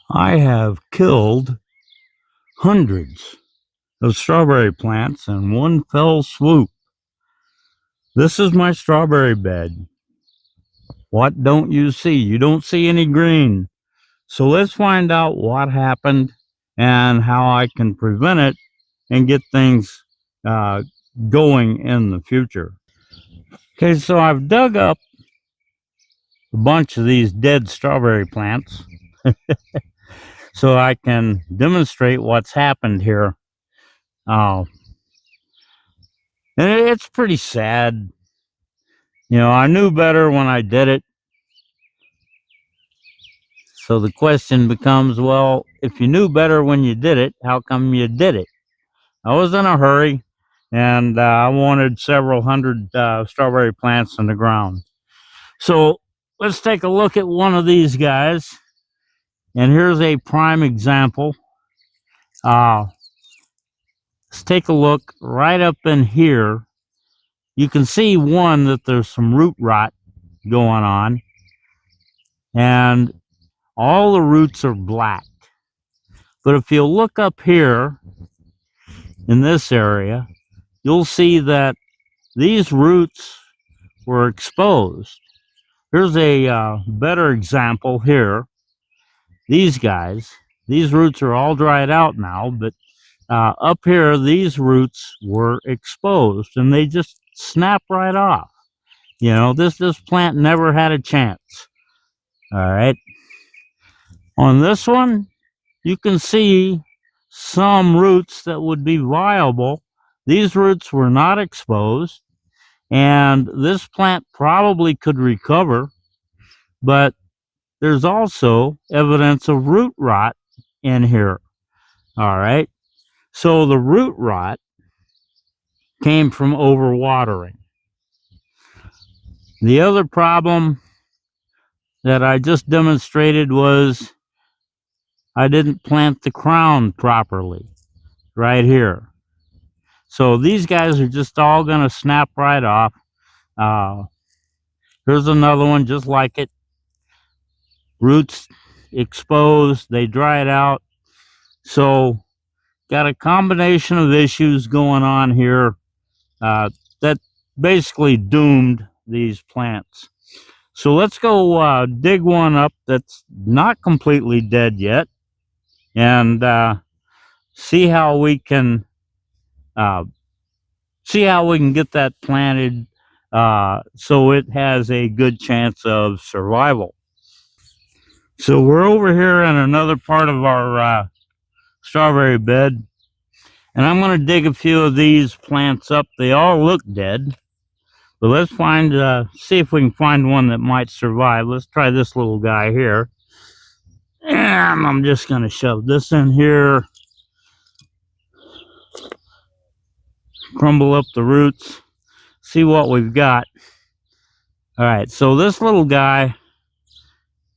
I have killed hundreds of strawberry plants in one fell swoop. This is my strawberry bed. What don't you see? You don't see any green. So let's find out what happened and how I can prevent it and get things uh, going in the future. Okay, so I've dug up a bunch of these dead strawberry plants so I can demonstrate what's happened here. Uh, and it's pretty sad. You know, I knew better when I did it. So the question becomes, well, if you knew better when you did it, how come you did it? I was in a hurry and I wanted several hundred strawberry plants in the ground. So let's take a look at one of these guys. And here's a prime example. Let's take a look right up in here. You can see one that there's some root rot going on, and all the roots are black. But if you look up here in this area, you'll see that these roots were exposed. Here's a better example here. These guys, these roots are all dried out now, but up here, these roots were exposed and they just snap right off. You know, this plant never had a chance. All right. On this one, you can see some roots that would be viable. These roots were not exposed, and this plant probably could recover, but there's also evidence of root rot in here. All right. So the root rot came from overwatering. The other problem that I just demonstrated was I didn't plant the crown properly right here. So these guys are just all going to snap right off. Uh, here's another one just like it. Roots exposed, they dried out. So got a combination of issues going on here that basically doomed these plants. So let's go dig one up that's not completely dead yet and see how we can uh, get that planted so it has a good chance of survival. So we're over here in another part of our strawberry bed, and I'm going to dig a few of these plants up. They all look dead, but let's see if we can find one that might survive. Let's try this little guy here. And I'm just going to shove this in here, crumble up the roots, see what we've got. All right, so this little guy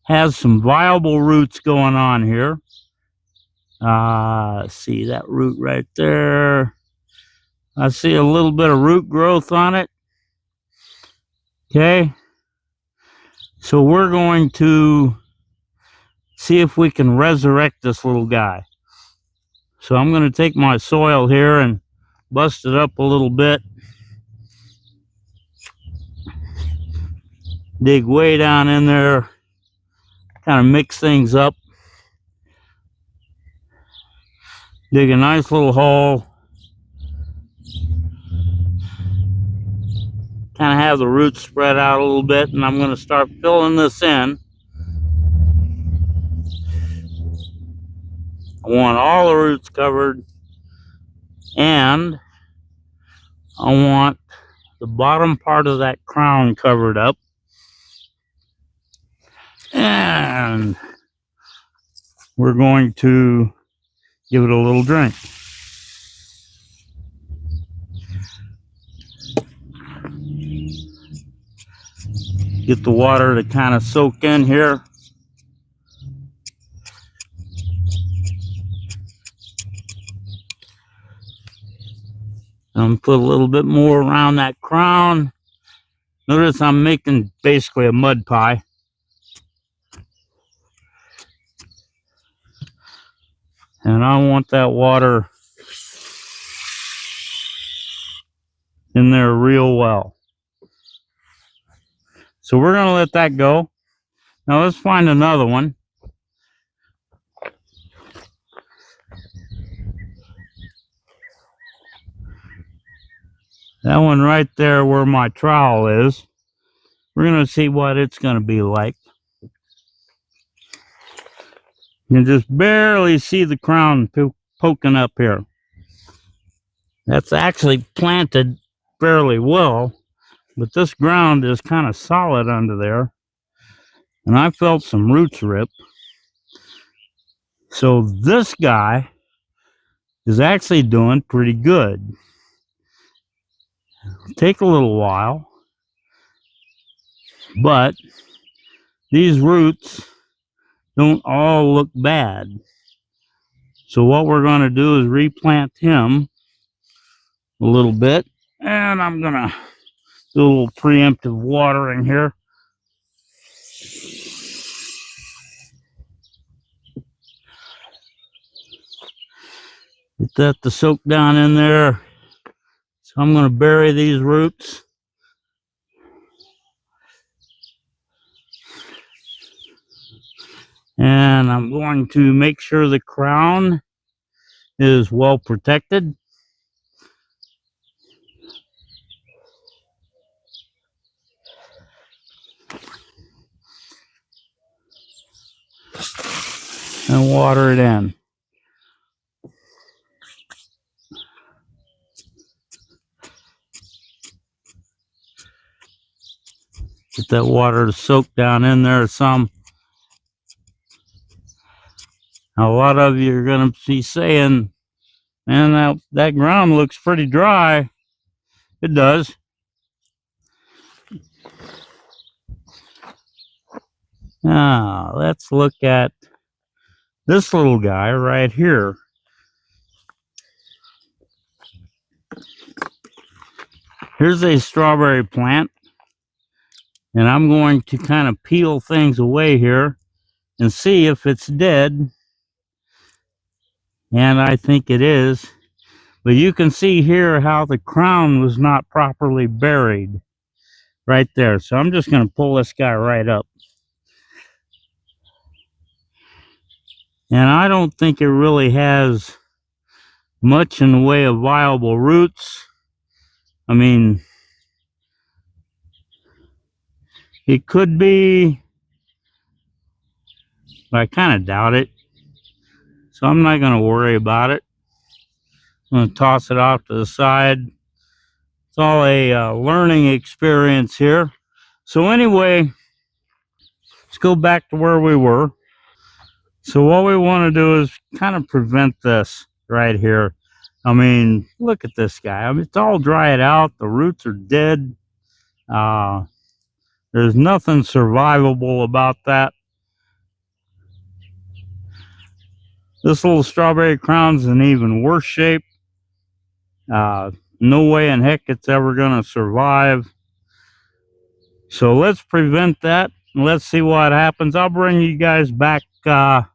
has some viable roots going on here. See that root right there. I see a little bit of root growth on it. Okay, so we're going to see if we can resurrect this little guy. So I'm going to take my soil here and bust it up a little bit. Dig way down in there, kind of mix things up. Dig a nice little hole. Kind of have the roots spread out a little bit, and I'm going to start filling this in. I want all the roots covered, and I want the bottom part of that crown covered up. And we're going to give it a little drink. Get the water to kind of soak in here. I'm put a little bit more around that crown. Notice I'm making basically a mud pie. And I want that water in there real well. So we're going to let that go. Now let's find another one. That one right there where my trowel is. We're going to see what it's going to be like. You can just barely see the crown poking up here. That's actually planted fairly well, but this ground is kind of solid under there. And I felt some roots rip. So this guy is actually doing pretty good. Take a little while, but these roots don't all look bad. So what we're going to do is replant him a little bit, and I'm going to do a little preemptive watering here. Get that to soak down in there. So I'm going to bury these roots. And I'm going to make sure the crown is well protected. And water it in. Get that water to soak down in there some. Now, a lot of you are going to be saying, man, that ground looks pretty dry. It does. Now, let's look at this little guy right here. Here's a strawberry plant. And I'm going to kind of peel things away here and see if it's dead. And I think it is. But you can see here how the crown was not properly buried right there. So I'm just going to pull this guy right up. And I don't think it really has much in the way of viable roots. I mean, it could be, but I kind of doubt it. So I'm not going to worry about it. I'm going to toss it off to the side. It's all a learning experience here. So anyway, let's go back to where we were. So what we want to do is kind of prevent this right here. I mean, look at this guy. I mean, it's all dried out. The roots are dead. There's nothing survivable about that. This little strawberry crown's in even worse shape. No way in heck it's ever going to survive. So let's prevent that. Let's see what happens. I'll bring you guys back a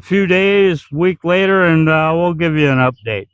few days, week later, and we'll give you an update.